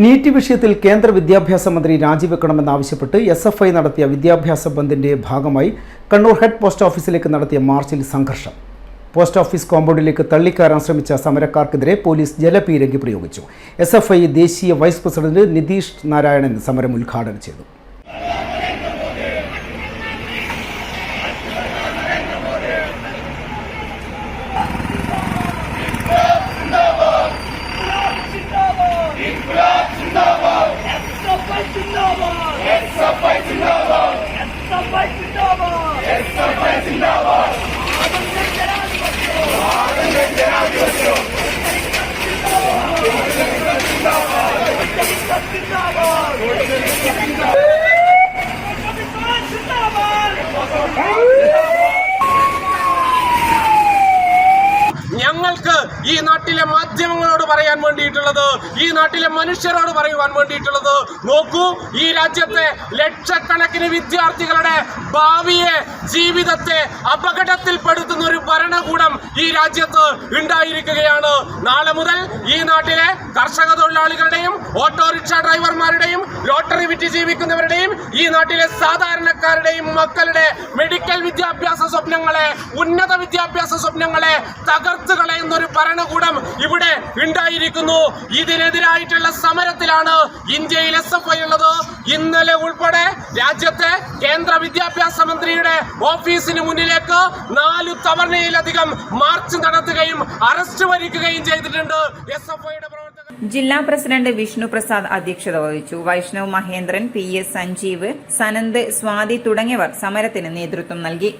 NEET വിഷയത്തിൽ കേന്ദ്ര വിദ്യാഭ്യാസ മന്ത്രി രാജിവെക്കണമെന്നാവശ്യപ്പെട്ട് SFI നടത്തിയ വിദ്യാഭ്യാസ ബന്ദിന്റെ ഭാഗമായി കണ്ണൂർ ഹെഡ് പോസ്റ്റ് ഓഫീസിലേക്ക് നടത്തിയ മാർച്ചിൽ സംഘർഷം. പോസ്റ്റ് ഓഫീസ് കോമ്പൗണ്ടിലേക്ക് തള്ളിക്കയറാൻ ശ്രമിച്ച സമരക്കാർക്കെതിരെ പോലീസ് ജലപീരങ്കി പ്രയോഗിച്ചു. SFI ദേശീയ വൈസ് പ്രസിഡന്റ് നിതീഷ് നാരായണൻ സമരം ഉദ്ഘാടനം ചെയ്തു. ഞങ്ങൾക്ക് ഈ നാട്ടിലെ മാധ്യമങ്ങളോട് പറയാൻ വേണ്ടിയിട്ടുള്ളത്, ഈ നാട്ടിലെ മനുഷ്യരോട് പറയുവാൻ വേണ്ടിയിട്ടുള്ളത്, നോക്കൂ, ഈ രാജ്യത്തെ ലക്ഷക്കണക്കിന് വിദ്യാർത്ഥികളുടെ ഭാവിയെ, ജീവിതത്തെ അപകടത്തിൽപ്പെടുത്തുന്ന ഒരു ഭരണകൂടം ഈ രാജ്യത്ത് ഉണ്ടായിരിക്കുകയാണ്. നാളെ മുതൽ ഈ നാട്ടിലെ കർഷക തൊഴിലാളികളുടെയും ഓട്ടോറിക്ഷ ഡ്രൈവർമാരുടെയും ലോട്ടറി വിറ്റ് ജീവിക്കുന്നവരുടെയും ഈ നാട്ടിലെ സാധാരണക്കാരുടെയും മക്കളുടെ മെഡിക്കൽ വിദ്യാഭ്യാസ സ്വപ്നങ്ങളെ, ഉന്നത വിദ്യാഭ്യാസ സ്വപ്നങ്ങളെ തകർത്ത് കളയുന്ന ഒരു ഭരണകൂടം ഇവിടെ ഉണ്ടായിരിക്കുന്നു. ഇതിനെതിരായിട്ടുള്ള സമരത്തിലാണ് ഇന്ത്യയിൽ SFI ഉള്ളത്. ഇന്നലെ ഉൾപ്പെടെ രാജ്യത്തെ കേന്ദ്ര വിദ്യാഭ്യാസ മന്ത്രിയുടെ ഓഫീസിന് മുന്നിലേക്ക് 4 തവണയിലധികം മാർച്ച് നടത്തുകയും അറസ്റ്റ് വരിക്കുകയും ചെയ്തിട്ടുണ്ട് SFIയുടെ പ്രവർത്തകർ. ജില്ലാ പ്രസിഡന്റ് വിഷ്ണു പ്രസാദ് അധ്യക്ഷത വഹിച്ചു. വൈഷ്ണവ് മഹേന്ദ്രൻ, PS സഞ്ജീവ്, സനന്ദ്, സ്വാതി തുടങ്ങിയവർ സമരത്തിന് നേതൃത്വം നൽകി.